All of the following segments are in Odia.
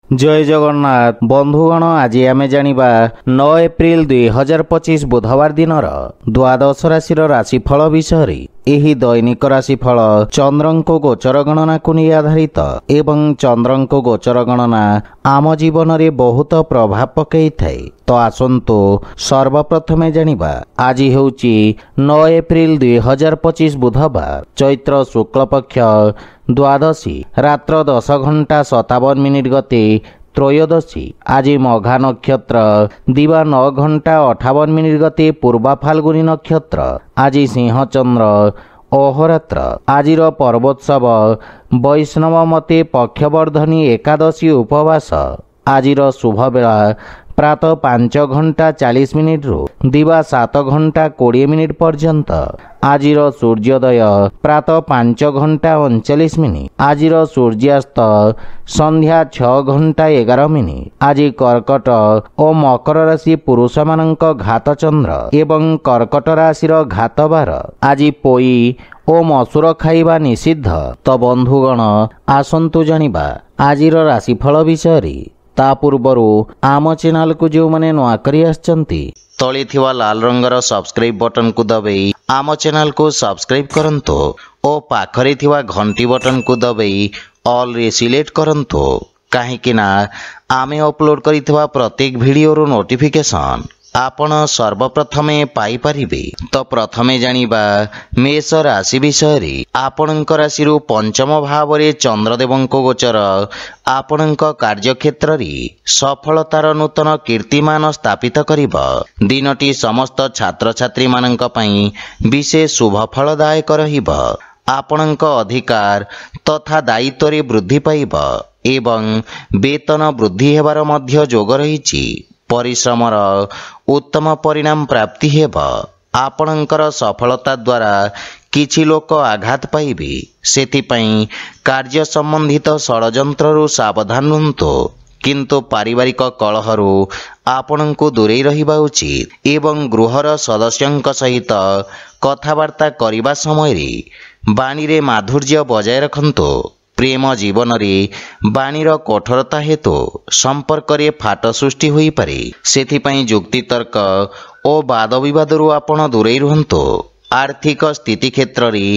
जय जगन्नाथ बंधुगण आज आम जानिबा 9 एप्रिल 2025 बुधवार दिन द्वादश राशि राशिफल विषय। एही दैनिक राशिफल चंद्रंको गोचर गणना को नहीं आधारित एवं चंद्रंको गोचर गणना आम जीवन रे बहुत प्रभाव पकई थाए। तो आसंतु सर्वप्रथमे जानिबा आज हेउची 9 एप्रिल 2025 बुधवार चैत्र शुक्ल पक्ष द्वादशी रात्र 10:57 गते त्रयोदशी आज मघा नक्षत्र दिवा 9:58 गते पूर्वा फाल्गुनी नक्षत्र आज सिंह चंद्र अहोरात्र आजिर पर्वोत्सव वैष्णव मते पक्षवर्धनी एकादशी उपवास आजिर शुभ बेला प्रातः 5:40 रु दिवा 7:20 पर्यंत आजिर सूर्योदय प्रातः 5:39 आजिर सूर्यास्त संध्या 6:11 आज कर्कट और मकर राशि पुरुष मानक घात चंद्र एवं कर्कट राशि घातबार आज पोई और मसूर खाइबा निषिद्ध। तो बंधुगण आसंतु जानिबा आजिर राशिफल विषय। ता पूर्वर आम चैनल को जो माने नुआ करी आछंती तळे थिवा लाल रंगर सब्सक्राइब बटन को दबाई आम चैनल को सब्सक्राइब करंतो और पाखरे थिवा घंटी बटन को दबाई ऑल रे सिलेक्ट करंतो काहेकि ना आमे अपलोड करिथिवा प्रत्येक वीडियो रो नोटिफिकेशन आपण सर्वप्रथमे पाई परिबे। तो प्रथमे जानिबा मेष राशि विषय। आपणक राशि पंचम भाव रे चंद्रदेवंको गोचर आपणक कार्यक्षेत्र रे सफलतार नूतन कीर्तिमान स्थापित करिब। दिनटी समस्त छात्र छात्री मानक पई विशेष शुभ फलदायक रहिब। आपणक अधिकार तथा दायित्व रे वृद्धि पाइब एवं वेतन वृद्धि हेबार मध्य जोग रहिछि। परिश्रमर उत्तम परिणाम प्राप्ति हेब। आपणकर सफलता द्वारा किछि लोक आघात पाइबे सेथिपई कार्य संबंधित षडयंत्रु सावधान रुहतु किंतु पारिवारिक कलहरु आपणको दूरे रहिबा उचित एवं गृहर सदस्यंक सहित कथावार्ता करिबा समय रे बाणी रे माधुर्य बजाय रखंतु। प्रेम जीवन रे बाणीर कठोरता हेतु संपर्क रे फाट सृष्टि होई पारे सेथिपई जुक्ति तर्क और वाद विवाद रु आपण दूरे रुहंतु। आर्थिक स्थिति क्षेत्र रे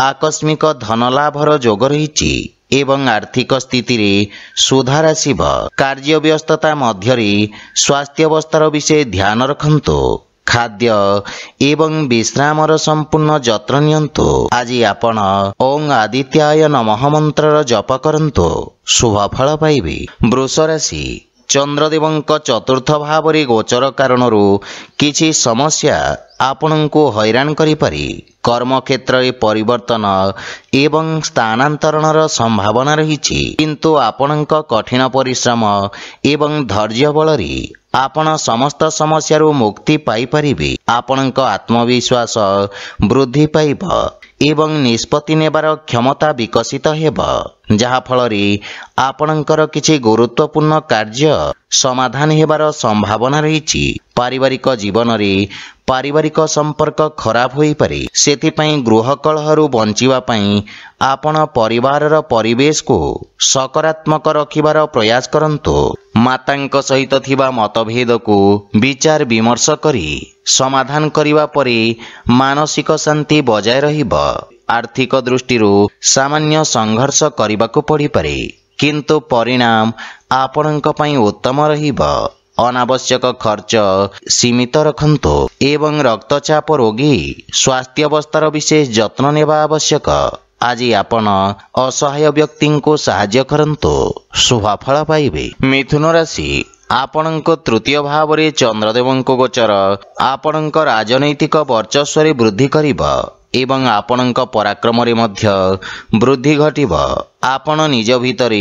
आकस्मिक धन लाभर जोग रहिछि एवं आर्थिक स्थिति रे सुधार आसिब। कार्य व्यस्तता मध्य रे स्वास्थ्य अवस्थार विषय ध्यान रखंतु। खाद्य एवं विश्रामर संपूर्ण जत्न नियंतु। आज आपण ओं आदित्याय नमः मंत्र जप करंतु शुभ फल पाइबे। वृष राशि चंद्रदेवंक चतुर्थ भाव रे गोचर कारणरू किछि समस्या आपणको हैरान करि पारि। कर्म क्षेत्र रे परिवर्तन एवं स्थानांतरणर संभावना रहिछि किंतु आपणक कठिन परिश्रम एवं धैर्य बल रे आपण समस्त समस्या मुक्ति पाई परिबे। आपणक आत्मविश्वास वृद्धि पाइब एवं निष्पत्ति नेबार क्षमता विकसित हेब जहा फल रे आपणकर किछि गुरुत्वपूर्ण कार्य समाधान हेबार संभावना रहिछि। पारिवारिक जीवन रे पारिवारिक संपर्क खराब होई पारे सेथिपई गृह कलहरु बंचिबा पई आपण परिवारर परिवेश को सकारात्मक रखिबार प्रयास करंतु। मातांक सहित थिबा मतभेद को विचार विमर्श करी समाधान करिवा परे मानसिक शांति बजाय रहिब। आर्थिक दृष्टिरू सामान्य संघर्ष करिबाकू पड़ी पारे किंतु परिणाम आपणक पई उत्तम रहिब। अनावश्यक खर्च सीमित रखंतु एवं रक्तचाप रोगी स्वास्थ्य अवस्थार विशेष जत्न नेबा आवश्यक। आज आपण असहाय व्यक्ति को साहाय्य करंतु शुभ फल पाइबे। मिथुन राशि आपणक तृतीय भाव रे चंद्रदेवंको गोचर आपणक राजनैतिक वर्चस्व रे वृद्धि करिब एवं आपणक पराक्रम रे मध्य वृद्धि घटिब। आपण निज भितरे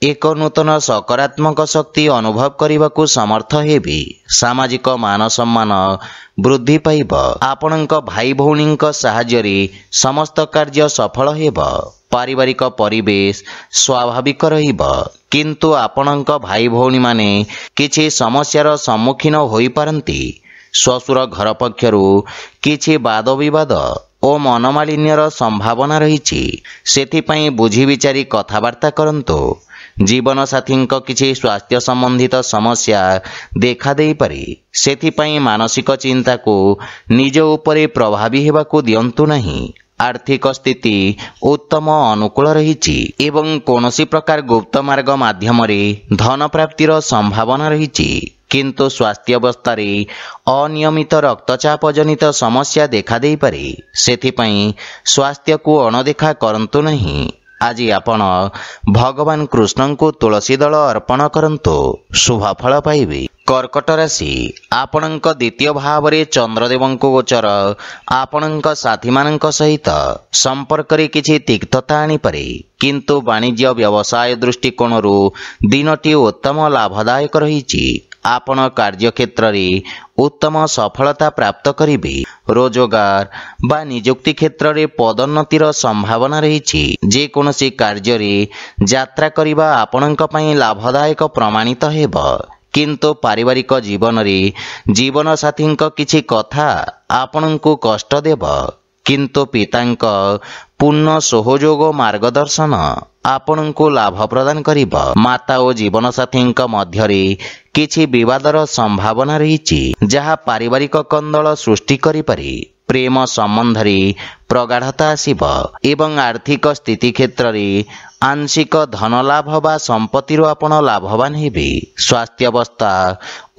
एक नूतन सकारात्मक शक्ति अनुभव करने समर्थ हेबे। सामाजिक मान सम्मान वृद्धि पाइब। आपणक भाई भौणी साहाय्य रे समस्त कार्य सफल हेब। पारिवारिक परिवेश स्वाभाविक रहिब किंतु आपणक भाई भौणी माने किछि समस्यार सम्मुखीन होई पारंती। श्वशुर घर पक्षरु किछि वाद विवाद ओ मनमालिन्यर संभावना रही सेथिपई बुझी विचारी कथावार्ता करंतु। ଜୀବନସାଥୀଙ୍କ କିଛି ସ୍ୱାସ୍ଥ୍ୟ ସମ୍ବନ୍ଧିତ ସମସ୍ୟା ଦେଖାଦେଇପାରେ। ସେଥିପାଇଁ ମାନସିକ ଚିନ୍ତାକୁ ନିଜ ଉପରେ ପ୍ରଭାବୀ ହେବାକୁ ଦିଅନ୍ତୁ ନାହିଁ। ଆର୍ଥିକ ସ୍ଥିତି ଉତ୍ତମ ଅନୁକୂଳ ରହିଛି ଏବଂ କୌଣସି ପ୍ରକାର ଗୁପ୍ତ ମାର୍ଗ ମାଧ୍ୟମରେ ଧନ ପ୍ରାପ୍ତିର ସମ୍ଭାବନା ରହିଛି। କିନ୍ତୁ ସ୍ୱାସ୍ଥ୍ୟାବସ୍ଥାରେ ଅନିୟମିତ ରକ୍ତଚାପ ଜନିତ ସମସ୍ୟା ଦେଖାଦେଇପାରେ। ସେଥିପାଇଁ ସ୍ୱାସ୍ଥ୍ୟକୁ ଅଣଦେଖା କରନ୍ତୁ ନାହିଁ। ଆଜି ଆପଣ ଭଗବାନ କୃଷ୍ଣଙ୍କୁ ତୁଳସୀ ଦଳ ଅର୍ପଣ କରନ୍ତୁ, ଶୁଭ ଫଳ ପାଇବେ। କର୍କଟ ରାଶି, ଆପଣଙ୍କ ଦ୍ୱିତୀୟ ଭାବରେ ଚନ୍ଦ୍ରଦେବଙ୍କୁ ଗୋଚର ଆପଣଙ୍କ ସାଥୀମାନଙ୍କ ସହିତ ସମ୍ପର୍କରେ କିଛି ତିକ୍ତତା ଆଣିପାରେ। କିନ୍ତୁ ବାଣିଜ୍ୟ ବ୍ୟବସାୟ ଦୃଷ୍ଟିକୋଣରୁ ଦିନଟି ଉତ୍ତମ ଲାଭଦାୟକ ରହିଛି। ଆପଣ କାର୍ଯ୍ୟକ୍ଷେତ୍ରରେ ଉତ୍ତମ ସଫଳତା ପ୍ରାପ୍ତ କରିବେ। ରୋଜଗାର ବା ନିଯୁକ୍ତି କ୍ଷେତ୍ରରେ ପଦୋନ୍ନତିର ସମ୍ଭାବନା ରହିଛି। ଯେକୌଣସି କାର୍ଯ୍ୟରେ ଯାତ୍ରା କରିବା ଆପଣଙ୍କ ପାଇଁ ଲାଭଦାୟକ ପ୍ରମାଣିତ ହେବ। କିନ୍ତୁ ପାରିବାରିକ ଜୀବନରେ ଜୀବନସାଥୀଙ୍କ କିଛି କଥା ଆପଣଙ୍କୁ କଷ୍ଟ ଦେବ। କିନ୍ତୁ ପିତାଙ୍କ ପୂର୍ଣ୍ଣ ସହଯୋଗ ଓ ମାର୍ଗଦର୍ଶନ ଆପଣଙ୍କୁ ଲାଭ ପ୍ରଦାନ କରିବ। ମାତା ଓ ଜୀବନସାଥୀଙ୍କ ମଧ୍ୟରେ କିଛି ବିବାଦର ସମ୍ଭାବନା ରହିଛି, ଯାହା ପାରିବାରିକ କନ୍ଦଳ ସୃଷ୍ଟି କରିପାରେ। ପ୍ରେମ ସମ୍ବନ୍ଧରେ ପ୍ରଗାଢ଼ତା ଆସିବ ଏବଂ ଆର୍ଥିକ ସ୍ଥିତି କ୍ଷେତ୍ରରେ ଆଂଶିକ ଧନ ଲାଭ ବା ସମ୍ପତ୍ତିରୁ ଆପଣ ଲାଭବାନ ହେବେ। ସ୍ୱାସ୍ଥ୍ୟାବସ୍ଥା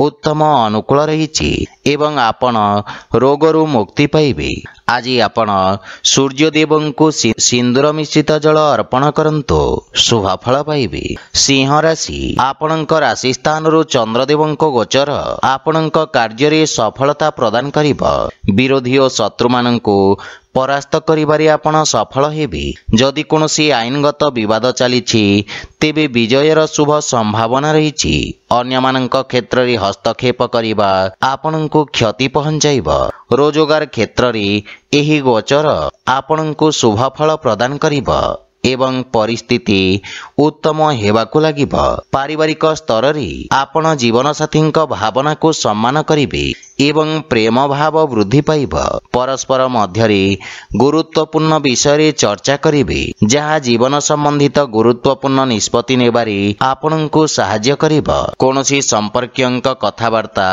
ଉତ୍ତମ ଅନୁକୂଳ ରହିଛି ଏବଂ ଆପଣ ରୋଗରୁ ମୁକ୍ତି ପାଇବେ। ଆଜି ଆପଣ ସୂର୍ଯ୍ୟଦେବଙ୍କୁ ସିନ୍ଦୁର ମିଶ୍ରିତ ଜଳ ଅର୍ପଣ କରନ୍ତୁ, ଶୁଭ ଫଳ ପାଇବେ। ସିଂହ ରାଶି, ଆପଣଙ୍କ ରାଶି ସ୍ଥାନରୁ ଚନ୍ଦ୍ରଦେବଙ୍କ ଗୋଚର ଆପଣଙ୍କ କାର୍ଯ୍ୟରେ ସଫଳତା ପ୍ରଦାନ କରିବ। ବିରୋଧୀ ଓ ଶତ୍ରୁମାନଙ୍କୁ ପରାସ୍ତ କରିବାରେ ଆପଣ ସଫଳ ହେବେ। ଯଦି କୌଣସି ଆଇନଗତ ବିବାଦ ଚାଲିଛି ତେବେ ବିଜୟର ଶୁଭ ସମ୍ଭାବନା ରହିଛି। ଅନ୍ୟମାନଙ୍କ କ୍ଷେତ୍ରରେ ହସ୍ତକ୍ଷେପ କରିବା ଆପଣଙ୍କୁ କ୍ଷତି ପହଞ୍ଚାଇବ। ରୋଜଗାର କ୍ଷେତ୍ରରେ ଏହି ଗୋଚର ଆପଣଙ୍କୁ ଶୁଭ ଫଳ ପ୍ରଦାନ କରିବ ଏବଂ ପରିସ୍ଥିତି ଉତ୍ତମ ହେବାକୁ ଲାଗିବ। ପାରିବାରିକ ସ୍ତରରେ ଆପଣ ଜୀବନସାଥୀଙ୍କ ଭାବନାକୁ ସମ୍ମାନ କରିବେ ଏବଂ ପ୍ରେମ ଭାବ ବୃଦ୍ଧି ପାଇବ। ପରସ୍ପର ମଧ୍ୟରେ ଗୁରୁତ୍ୱପୂର୍ଣ୍ଣ ବିଷୟରେ ଚର୍ଚ୍ଚା କରିବେ, ଯାହା ଜୀବନ ସମ୍ବନ୍ଧିତ ଗୁରୁତ୍ୱପୂର୍ଣ୍ଣ ନିଷ୍ପତ୍ତି ନେବାରେ ଆପଣଙ୍କୁ ସାହାଯ୍ୟ କରିବ। କୌଣସି ସମ୍ପର୍କୀୟଙ୍କ କଥାବାର୍ତ୍ତା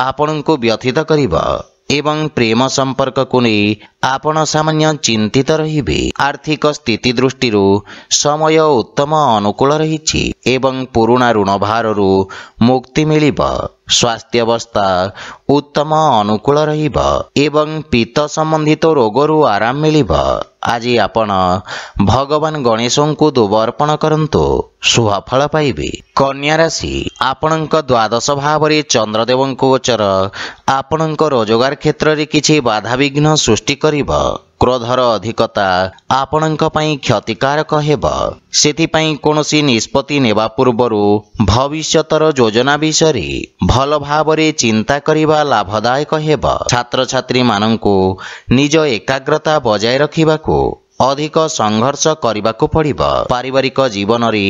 ଆପଣଙ୍କୁ ବ୍ୟଥିତ କରିବ ଏବଂ ପ୍ରେମ ସମ୍ପର୍କକୁ ନେଇ ଆପଣ ସାମାନ୍ୟ ଚିନ୍ତିତ ରହିବେ। ଆର୍ଥିକ ସ୍ଥିତି ଦୃଷ୍ଟିରୁ ସମୟ ଉତ୍ତମ ଅନୁକୂଳ ରହିଛି ଏବଂ ପୁରୁଣା ଋଣ ଭାରରୁ ମୁକ୍ତି ମିଳିବ। ସ୍ୱାସ୍ଥ୍ୟାବସ୍ଥା ଉତ୍ତମ ଅନୁକୂଳ ରହିବ ଏବଂ ପିତ୍ତ ସମ୍ବନ୍ଧିତ ରୋଗରୁ ଆରାମ ମିଳିବ। ଆଜି ଆପଣ ଭଗବାନ ଗଣେଶଙ୍କୁ ଦୁବ ଅର୍ପଣ କରନ୍ତୁ, ଶୁଭ ଫଳ ପାଇବେ। କନ୍ୟା ରାଶି, ଆପଣଙ୍କ ଦ୍ୱାଦଶ ଭାବରେ ଚନ୍ଦ୍ରଦେବଙ୍କ ଗୋଚର ଆପଣଙ୍କ ରୋଜଗାର କ୍ଷେତ୍ରରେ କିଛି ବାଧାବିଘ୍ନ ସୃଷ୍ଟି କରିବ। କ୍ରୋଧର ଅଧିକତା ଆପଣଙ୍କ ପାଇଁ କ୍ଷତିକାରକ ହେବ। ସେଥିପାଇଁ କୌଣସି ନିଷ୍ପତ୍ତି ନେବା ପୂର୍ବରୁ ଭବିଷ୍ୟତର ଯୋଜନା ବିଷୟରେ ଭଲ ଭାବରେ ଚିନ୍ତା କରିବା ଲାଭଦାୟକ ହେବ। ଛାତ୍ରଛାତ୍ରୀମାନଙ୍କୁ ନିଜ ଏକାଗ୍ରତା ବଜାୟ ରଖିବାକୁ ଅଧିକ ସଂଘର୍ଷ କରିବାକୁ ପଡ଼ିବ। ପାରିବାରିକ ଜୀବନରେ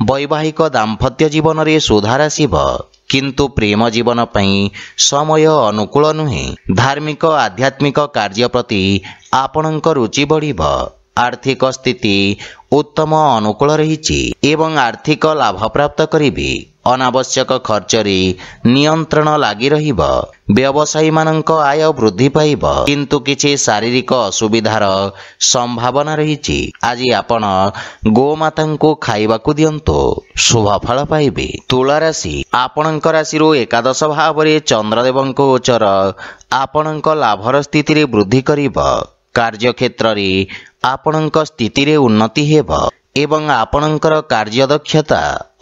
ବୈବାହିକ ଦାମ୍ପତ୍ୟ ଜୀବନରେ ସୁଧାର ଆସିବ। କିନ୍ତୁ ପ୍ରେମ ଜୀବନ ପାଇଁ ସମୟ ଅନୁକୂଳ ନୁହେଁ। ଧାର୍ମିକ ଆଧ୍ୟାତ୍ମିକ କାର୍ଯ୍ୟ ପ୍ରତି ଆପଣଙ୍କ ରୁଚି ବଢ଼ିବ। ଆର୍ଥିକ ସ୍ଥିତି ଉତ୍ତମ ଅନୁକୂଳ ରହିଛି ଏବଂ ଆର୍ଥିକ ଲାଭ ପ୍ରାପ୍ତ କରିବେ। ଅନାବଶ୍ୟକ ଖର୍ଚ୍ଚରେ ନିୟନ୍ତ୍ରଣ ଲାଗି ରହିବ। ବ୍ୟବସାୟୀମାନଙ୍କ ଆୟ ବୃଦ୍ଧି ପାଇବ, କିନ୍ତୁ କିଛି ଶାରୀରିକ ଅସୁବିଧାର ସମ୍ଭାବନା ରହିଛି। ଆଜି ଆପଣ ଗୋମାତାଙ୍କୁ ଖାଇବାକୁ ଦିଅନ୍ତୁ, ଶୁଭ ଫଳ ପାଇବେ। ତୁଳା ରାଶି, ଆପଣଙ୍କ ରାଶିରୁ ଏକାଦଶ ଭାବରେ ଚନ୍ଦ୍ରଦେବଙ୍କ ଗୋଚର ଆପଣଙ୍କ ଲାଭର ସ୍ଥିତିରେ ବୃଦ୍ଧି କରିବ। କାର୍ଯ୍ୟକ୍ଷେତ୍ରରେ ଆପଣଙ୍କ ସ୍ଥିତିରେ ଉନ୍ନତି ହେବ ଏବଂ ଆପଣଙ୍କର କାର୍ଯ୍ୟଦକ୍ଷତା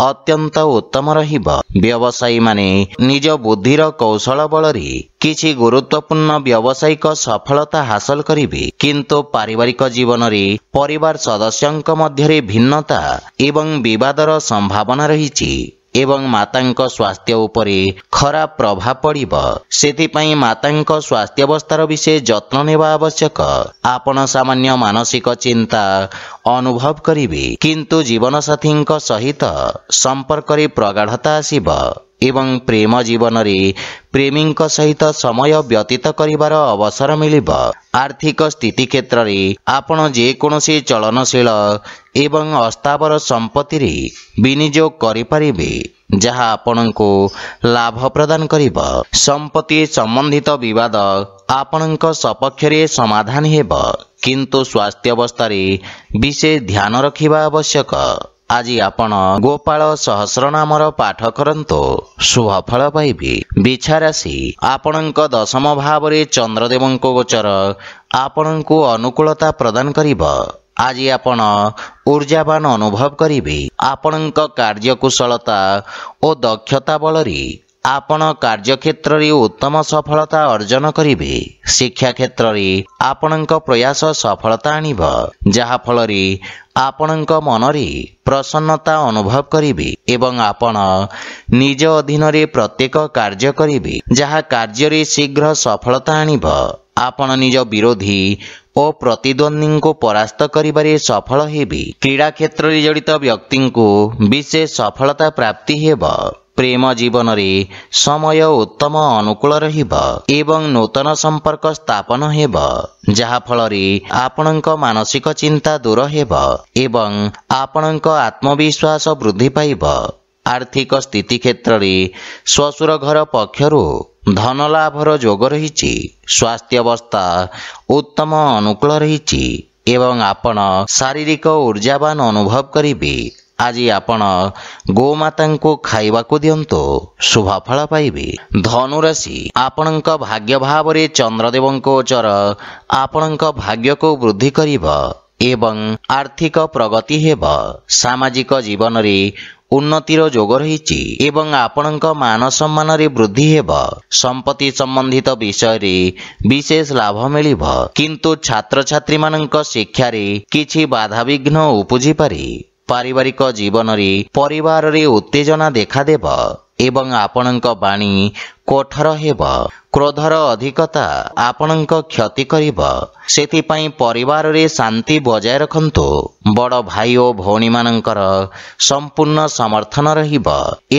ଅତ୍ୟନ୍ତ ଉତ୍ତମ ରହିବ। ବ୍ୟବସାୟୀମାନେ ନିଜ ବୁଦ୍ଧିର କୌଶଳ ବଳରେ କିଛି ଗୁରୁତ୍ୱପୂର୍ଣ୍ଣ ବ୍ୟବସାୟିକ ସଫଳତା ହାସଲ କରିବେ। କିନ୍ତୁ ପାରିବାରିକ ଜୀବନରେ ପରିବାର ସଦସ୍ୟଙ୍କ ମଧ୍ୟରେ ଭିନ୍ନତା ଏବଂ ବିବାଦର ସମ୍ଭାବନା ରହିଛି ଏବଂ ମାତାଙ୍କ ସ୍ୱାସ୍ଥ୍ୟ ଉପରେ ଖରାପ ପ୍ରଭାବ ପଡ଼ିବ। ସେଥିପାଇଁ ମାତାଙ୍କ ସ୍ୱାସ୍ଥ୍ୟାବସ୍ଥାର ବିଶେଷ ଯତ୍ନ ନେବା ଆବଶ୍ୟକ। ଆପଣ ସାମାନ୍ୟ ମାନସିକ ଚିନ୍ତା ଅନୁଭବ କରିବେ, କିନ୍ତୁ ଜୀବନସାଥୀଙ୍କ ସହିତ ସମ୍ପର୍କରେ ପ୍ରଗାଢ଼ତା ଆସିବ ଏବଂ ପ୍ରେମ ଜୀବନରେ ପ୍ରେମୀଙ୍କ ସହିତ ସମୟ ବ୍ୟତୀତ କରିବାର ଅବସର ମିଳିବ। ଆର୍ଥିକ ସ୍ଥିତି କ୍ଷେତ୍ରରେ ଆପଣ ଯେକୌଣସି ଚଳନଶୀଳ ଏବଂ ଅସ୍ଥାବର ସମ୍ପତ୍ତିରେ ବିନିଯୋଗ କରିପାରିବେ, ଯାହା ଆପଣଙ୍କୁ ଲାଭ ପ୍ରଦାନ କରିବ। ସମ୍ପତ୍ତି ସମ୍ବନ୍ଧିତ ବିବାଦ ଆପଣଙ୍କ ସପକ୍ଷରେ ସମାଧାନ ହେବ, କିନ୍ତୁ ସ୍ୱାସ୍ଥ୍ୟାବସ୍ଥାରେ ବିଶେଷ ଧ୍ୟାନ ରଖିବା ଆବଶ୍ୟକ। ଆଜି ଆପଣ ଗୋପାଳ ସହସ୍ରନାମର ପାଠ କରନ୍ତୁ, ଶୁଭଫଳ ପାଇବେ। ବିଛା ରାଶି, ଆପଣଙ୍କ ଦଶମ ଭାବରେ ଚନ୍ଦ୍ରଦେବଙ୍କ ଗୋଚର ଆପଣଙ୍କୁ ଅନୁକୂଳତା ପ୍ରଦାନ କରିବ। ଆଜି ଆପଣ ଊର୍ଜାବାନ ଅନୁଭବ କରିବେ। ଆପଣଙ୍କ କାର୍ଯ୍ୟକୁଶଳତା ଓ ଦକ୍ଷତା ବଳରେ ଆପଣ କାର୍ଯ୍ୟକ୍ଷେତ୍ରରେ ଉତ୍ତମ ସଫଳତା ଅର୍ଜନ କରିବେ। ଶିକ୍ଷା କ୍ଷେତ୍ରରେ ଆପଣଙ୍କ ପ୍ରୟାସ ସଫଳତା ଆଣିବ, ଯାହାଫଳରେ ଆପଣଙ୍କ ମନରେ ପ୍ରସନ୍ନତା ଅନୁଭବ କରିବେ ଏବଂ ଆପଣ ନିଜ ଅଧୀନରେ ପ୍ରତ୍ୟେକ କାର୍ଯ୍ୟ କରିବେ, ଯାହା କାର୍ଯ୍ୟରେ ଶୀଘ୍ର ସଫଳତା ଆଣିବ। ଆପଣ ନିଜ ବିରୋଧୀ ଓ ପ୍ରତିଦ୍ୱନ୍ଦ୍ୱୀଙ୍କୁ ପରାସ୍ତ କରିବାରେ ସଫଳ ହେବେ। କ୍ରୀଡ଼ା କ୍ଷେତ୍ରରେ ଜଡ଼ିତ ବ୍ୟକ୍ତିଙ୍କୁ ବିଶେଷ ସଫଳତା ପ୍ରାପ୍ତି ହେବ। ପ୍ରେମ ଜୀବନରେ ସମୟ ଉତ୍ତମ ଅନୁକୂଳ ରହିବ ଏବଂ ନୂତନ ସମ୍ପର୍କ ସ୍ଥାପନ ହେବ, ଯାହାଫଳରେ ଆପଣଙ୍କ ମାନସିକ ଚିନ୍ତା ଦୂର ହେବ ଏବଂ ଆପଣଙ୍କ ଆତ୍ମବିଶ୍ୱାସ ବୃଦ୍ଧି ପାଇବ। ଆର୍ଥିକ ସ୍ଥିତି କ୍ଷେତ୍ରରେ ଶ୍ୱଶୁର ଘର ପକ୍ଷରୁ ଧନ ଲାଭର ଯୋଗ ରହିଛି। ସ୍ୱାସ୍ଥ୍ୟାବସ୍ଥା ଉତ୍ତମ ଅନୁକୂଳ ରହିଛି ଏବଂ ଆପଣ ଶାରୀରିକ ଊର୍ଜାବାନ ଅନୁଭବ କରିବେ। ଆଜି ଆପଣ ଗୋମାତାଙ୍କୁ ଖାଇବାକୁ ଦିଅନ୍ତୁ, ଶୁଭଫଳ ପାଇବେ। ଧନୁରାଶି, ଆପଣଙ୍କ ଭାଗ୍ୟ ଭାବରେ ଚନ୍ଦ୍ରଦେବଙ୍କ ଗୋଚର ଆପଣଙ୍କ ଭାଗ୍ୟକୁ ବୃଦ୍ଧି କରିବ ଏବଂ ଆର୍ଥିକ ପ୍ରଗତି ହେବ। ସାମାଜିକ ଜୀବନରେ ଉନ୍ନତିର ଯୋଗ ରହିଛି ଏବଂ ଆପଣଙ୍କ ମାନ ସମ୍ମାନରେ ବୃଦ୍ଧି ହେବ। ସମ୍ପତ୍ତି ସମ୍ବନ୍ଧିତ ବିଷୟରେ ବିଶେଷ ଲାଭ ମିଳିବ, କିନ୍ତୁ ଛାତ୍ରଛାତ୍ରୀମାନଙ୍କ ଶିକ୍ଷାରେ କିଛି ବାଧାବିଘ୍ନ ଉପୁଜିପାରେ। ପାରିବାରିକ ଜୀବନରେ ପରିବାରରେ ଉତ୍ତେଜନା ଦେଖାଦେବ ଏବଂ ଆପଣଙ୍କ ବାଣୀ କଠୋର ହେବ। କ୍ରୋଧର ଅଧିକତା ଆପଣଙ୍କ କ୍ଷତି କରିବ, ସେଥିପାଇଁ ପରିବାରରେ ଶାନ୍ତି ବଜାୟ ରଖନ୍ତୁ। ବଡ଼ ଭାଇ ଓ ଭଉଣୀମାନଙ୍କର ସମ୍ପୂର୍ଣ୍ଣ ସମର୍ଥନ ରହିବ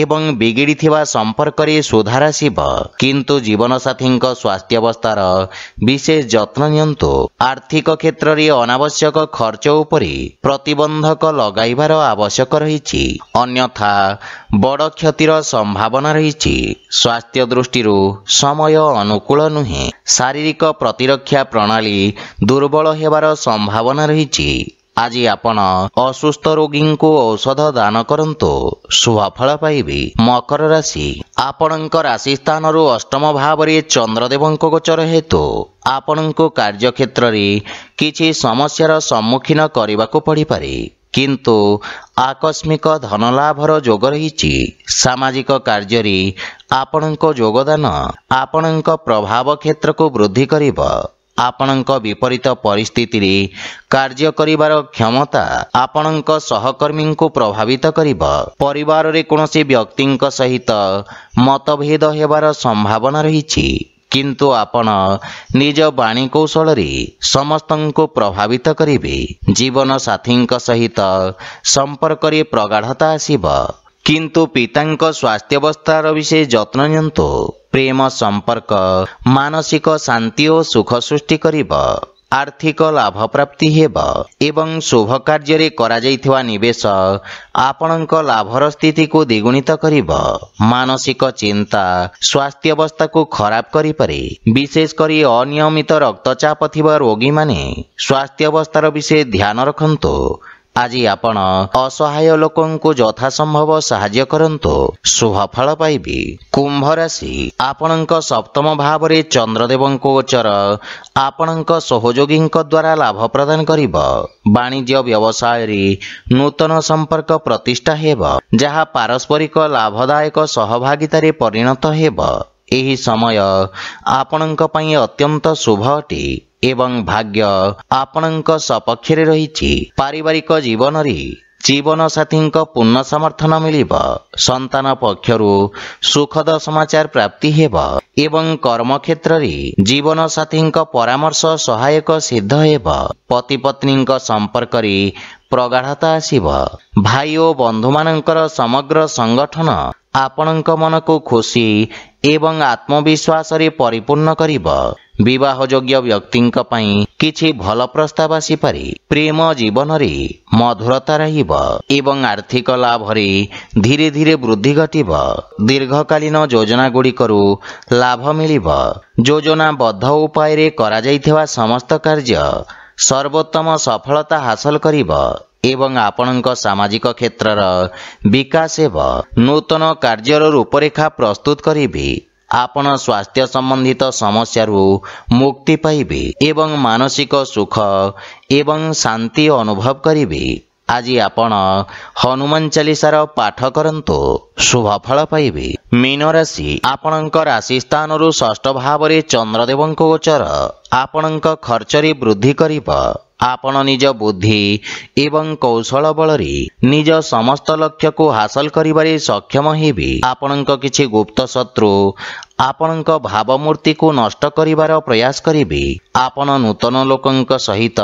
ଏବଂ ବିଗିଡ଼ିଥିବା ସମ୍ପର୍କରେ ସୁଧାର ଆସିବ, କିନ୍ତୁ ଜୀବନସାଥୀଙ୍କ ସ୍ୱାସ୍ଥ୍ୟାବସ୍ଥାର ବିଶେଷ ଯତ୍ନ ନିଅନ୍ତୁ। ଆର୍ଥିକ କ୍ଷେତ୍ରରେ ଅନାବଶ୍ୟକ ଖର୍ଚ୍ଚ ଉପରେ ପ୍ରତିବନ୍ଧକ ଲଗାଇବାର ଆବଶ୍ୟକ ରହିଛି, ଅନ୍ୟଥା ବଡ଼ କ୍ଷତିର ସମ୍ଭାବନା ରହିଛି। ସ୍ୱାସ୍ଥ୍ୟ ଦୃଷ୍ଟିରୁ ସମୟ ଅନୁକୂଳ ନୁହେଁ। ଶାରୀରିକ ପ୍ରତିରକ୍ଷା ପ୍ରଣାଳୀ ଦୁର୍ବଳ ହେବାର ସମ୍ଭାବନା ରହିଛି। ଆଜି ଆପଣ ଅସୁସ୍ଥ ରୋଗୀଙ୍କୁ ଔଷଧ ଦାନ କରନ୍ତୁ, ଶୁଭଫଳ ପାଇବେ। ମକର ରାଶି, ଆପଣଙ୍କ ରାଶି ସ୍ଥାନରୁ ଅଷ୍ଟମ ଭାବରେ ଚନ୍ଦ୍ରଦେବଙ୍କ ଗୋଚର ହେତୁ ଆପଣଙ୍କୁ କାର୍ଯ୍ୟକ୍ଷେତ୍ରରେ କିଛି ସମସ୍ୟାର ସମ୍ମୁଖୀନ କରିବାକୁ ପଡ଼ିପାରେ, କିନ୍ତୁ ଆକସ୍ମିକ ଧନଲାଭର ଯୋଗ ରହିଛି। ସାମାଜିକ କାର୍ଯ୍ୟରେ ଆପଣଙ୍କ ଯୋଗଦାନ ଆପଣଙ୍କ ପ୍ରଭାବ କ୍ଷେତ୍ରକୁ ବୃଦ୍ଧି କରିବ। ଆପଣଙ୍କ ବିପରୀତ ପରିସ୍ଥିତିରେ କାର୍ଯ୍ୟ କରିବାର କ୍ଷମତା ଆପଣଙ୍କ ସହକର୍ମୀଙ୍କୁ ପ୍ରଭାବିତ କରିବ। ପରିବାରରେ କୌଣସି ବ୍ୟକ୍ତିଙ୍କ ସହିତ ମତଭେଦ ହେବାର ସମ୍ଭାବନା ରହିଛି, କିନ୍ତୁ ଆପଣ ନିଜ ବାଣୀ କୌଶଳରେ ସମସ୍ତଙ୍କୁ ପ୍ରଭାବିତ କରିବେ। ଜୀବନସାଥୀଙ୍କ ସହିତ ସମ୍ପର୍କରେ ପ୍ରଗାଢ଼ତା ଆସିବ, କିନ୍ତୁ ପିତାଙ୍କ ସ୍ୱାସ୍ଥ୍ୟାବସ୍ଥାର ବିଶେଷ ଯତ୍ନ ନିଅନ୍ତୁ। ପ୍ରେମ ସମ୍ପର୍କ ମାନସିକ ଶାନ୍ତି ଓ ସୁଖ ସୃଷ୍ଟି କରିବ। ଆର୍ଥିକ ଲାଭ ପ୍ରାପ୍ତି ହେବ ଏବଂ ଶୁଭ କାର୍ଯ୍ୟରେ କରାଯାଇଥିବା ନିବେଶ ଆପଣଙ୍କ ଲାଭର ସ୍ଥିତିକୁ ଦ୍ୱିଗୁଣିତ କରିବ। ମାନସିକ ଚିନ୍ତା ସ୍ୱାସ୍ଥ୍ୟାବସ୍ଥାକୁ ଖରାପ କରିପାରେ, ବିଶେଷ କରି ଅନିୟମିତ ରକ୍ତଚାପ ଥିବା ରୋଗୀମାନେ ସ୍ୱାସ୍ଥ୍ୟାବସ୍ଥାର ବିଶେଷ ଧ୍ୟାନ ରଖନ୍ତୁ। ଆଜି ଆପଣ ଅସହାୟ ଲୋକଙ୍କୁ ଯଥାସମ୍ଭବ ସାହାଯ୍ୟ କରନ୍ତୁ, ଶୁଭଫଳ ପାଇବେ। କୁମ୍ଭ ରାଶି, ଆପଣଙ୍କ ସପ୍ତମ ଭାବରେ ଚନ୍ଦ୍ରଦେବଙ୍କ ଗୋଚର ଆପଣଙ୍କ ସହଯୋଗୀଙ୍କ ଦ୍ୱାରା ଲାଭ ପ୍ରଦାନ କରିବ। ବାଣିଜ୍ୟ ବ୍ୟବସାୟରେ ନୂତନ ସମ୍ପର୍କ ପ୍ରତିଷ୍ଠା ହେବ, ଯାହା ପାରସ୍ପରିକ ଲାଭଦାୟକ ସହଭାଗିତାରେ ପରିଣତ ହେବ। ଏହି ସମୟ ଆପଣଙ୍କ ପାଇଁ ଅତ୍ୟନ୍ତ ଶୁଭ ଅଟେ ଏବଂ ଭାଗ୍ୟ ଆପଣଙ୍କ ସପକ୍ଷରେ ରହିଛି। ପାରିବାରିକ ଜୀବନରେ ଜୀବନସାଥୀଙ୍କ ପୂର୍ଣ୍ଣ ସମର୍ଥନ ମିଳିବ। ସନ୍ତାନ ପକ୍ଷରୁ ସୁଖଦ ସମାଚାର ପ୍ରାପ୍ତି ହେବ ଏବଂ କର୍ମକ୍ଷେତ୍ରରେ ଜୀବନସାଥୀଙ୍କ ପରାମର୍ଶ ସହାୟକ ସିଦ୍ଧ ହେବ। ପତି ପତ୍ନୀଙ୍କ ସମ୍ପର୍କରେ ପ୍ରଗାଢ଼ତା ଆସିବ। ଭାଇ ଓ ବନ୍ଧୁମାନଙ୍କର ସମଗ୍ର ସଂଗଠନ ଆପଣଙ୍କ ମନକୁ ଖୁସି ଏବଂ ଆତ୍ମବିଶ୍ୱାସରେ ପରିପୂର୍ଣ୍ଣ କରିବ। ବିବାହଯୋଗ୍ୟ ବ୍ୟକ୍ତିଙ୍କ ପାଇଁ କିଛି ଭଲ ପ୍ରସ୍ତାବ ଆସିପାରେ। ପ୍ରେମ ଜୀବନରେ ମଧୁରତା ରହିବ ଏବଂ ଆର୍ଥିକ ଲାଭରେ ଧୀରେ ଧୀରେ ବୃଦ୍ଧି ଘଟିବ। ଦୀର୍ଘକାଳୀନ ଯୋଜନାଗୁଡ଼ିକରୁ ଲାଭ ମିଳିବ। ଯୋଜନାବଦ୍ଧ ଉପାୟରେ କରାଯାଇଥିବା ସମସ୍ତ କାର୍ଯ୍ୟ ସର୍ବୋତ୍ତମ ସଫଳତା ହାସଲ କରିବ ଏବଂ ଆପଣଙ୍କ ସାମାଜିକ କ୍ଷେତ୍ରର ବିକାଶ ହେବ। ନୂତନ କାର୍ଯ୍ୟର ରୂପରେଖା ପ୍ରସ୍ତୁତ କରିବେ। ଆପଣ ସ୍ୱାସ୍ଥ୍ୟ ସମ୍ବନ୍ଧିତ ସମସ୍ୟାରୁ ମୁକ୍ତି ପାଇବେ ଏବଂ ମାନସିକ ସୁଖ ଏବଂ ଶାନ୍ତି ଅନୁଭବ କରିବେ। ଆଜି ଆପଣ ହନୁମାନ ଚାଳିଶାର ପାଠ କରନ୍ତୁ, ଶୁଭ ଫଳ ପାଇବେ। ମୀନ ରାଶି, ଆପଣଙ୍କ ରାଶି ସ୍ଥାନରୁ ଷଷ୍ଠ ଭାବରେ ଚନ୍ଦ୍ରଦେବଙ୍କ ଗୋଚର ଆପଣଙ୍କ ଖର୍ଚ୍ଚରେ ବୃଦ୍ଧି କରିବ। ଆପଣ ନିଜ ବୁଦ୍ଧି ଏବଂ କୌଶଳ ବଳରେ ନିଜ ସମସ୍ତ ଲକ୍ଷ୍ୟକୁ ହାସଲ କରିବାରେ ସକ୍ଷମ ହେବେ। ଆପଣଙ୍କ କିଛି ଗୁପ୍ତ ଶତ୍ରୁ ଆପଣଙ୍କ ଭାବମୂର୍ତ୍ତିକୁ ନଷ୍ଟ କରିବାର ପ୍ରୟାସ କରିବେ। ଆପଣ ନୂତନ ଲୋକଙ୍କ ସହିତ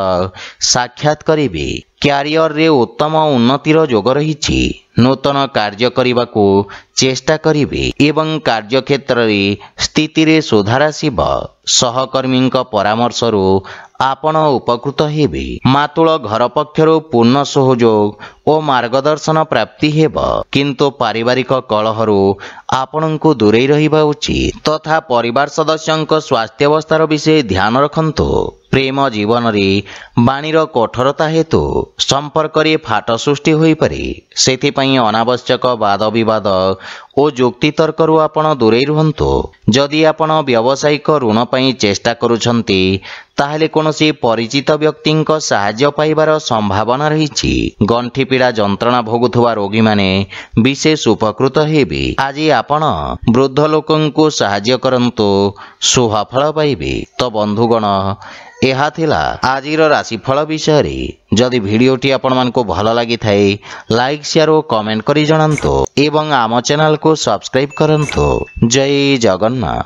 ସାକ୍ଷାତ କରିବେ। କ୍ୟାରିୟରରେ ଉତ୍ତମ ଉନ୍ନତିର ଯୋଗ ରହିଛି। ନୂତନ କାର୍ଯ୍ୟ କରିବାକୁ ଚେଷ୍ଟା କରିବେ ଏବଂ କାର୍ଯ୍ୟକ୍ଷେତ୍ରରେ ସ୍ଥିତିରେ ସୁଧାର ଆସିବ। ସହକର୍ମୀଙ୍କ ପରାମର୍ଶରୁ ଆପଣ ଉପକୃତ ହେବେ। ମାତୃଳ ଘର ପକ୍ଷରୁ ପୂର୍ଣ୍ଣ ସହଯୋଗ ଓ ମାର୍ଗଦର୍ଶନ ପ୍ରାପ୍ତି ହେବ, କିନ୍ତୁ ପାରିବାରିକ କଳହରୁ ଆପଣଙ୍କୁ ଦୂରେଇ ରହିବା ଉଚିତ ତଥା ପରିବାର ସଦସ୍ୟଙ୍କ ସ୍ୱାସ୍ଥ୍ୟାବସ୍ଥାର ବିଷୟ ଧ୍ୟାନ ରଖନ୍ତୁ। ପ୍ରେମ ଜୀବନରେ ବାଣୀର କଠୋରତା ହେତୁ ସମ୍ପର୍କରେ ଫାଟ ସୃଷ୍ଟି ହୋଇପାରେ। ସେଥିପାଇଁ ଅନାବଶ୍ୟକ ବାଦ ବିବାଦ ଓ ଯୁକ୍ତିତର୍କରୁ ଆପଣ ଦୂରେଇ ରୁହନ୍ତୁ। ଯଦି ଆପଣ ବ୍ୟବସାୟିକ ଋଣ ପାଇଁ ଚେଷ୍ଟା କରୁଛନ୍ତି, ତାହେଲେ କୌଣସି ପରିଚିତ ବ୍ୟକ୍ତିଙ୍କ ସାହାଯ୍ୟ ପାଇବାର ସମ୍ଭାବନା ରହିଛି। ଗଣ୍ଠି ପୀଡ଼ା ଯନ୍ତ୍ରଣା ଭୋଗୁଥିବା ରୋଗୀମାନେ ବିଶେଷ ଉପକୃତ ହେବେ। ଆଜି ଆପଣ ବୃଦ୍ଧ ଲୋକଙ୍କୁ ସାହାଯ୍ୟ କରନ୍ତୁ, ଶୁଭ ଫଳ ପାଇବେ। ତ ବନ୍ଧୁଗଣ, ଏହା ଥିଲା ଆଜିର ରାଶିଫଳ ବିଷୟରେ। ଯଦି ଭିଡ଼ିଓଟି ଆପଣମାନଙ୍କୁ ଭଲ ଲାଗିଥାଏ, ଲାଇକ୍, ସେୟାର ଓ କମେଣ୍ଟ କରି ଜଣାନ୍ତୁ ଏବଂ ଆମ ଚ୍ୟାନେଲକୁ ସବସ୍କ୍ରାଇବ୍ କରନ୍ତୁ। ଜୟ ଜଗନ୍ନାଥ।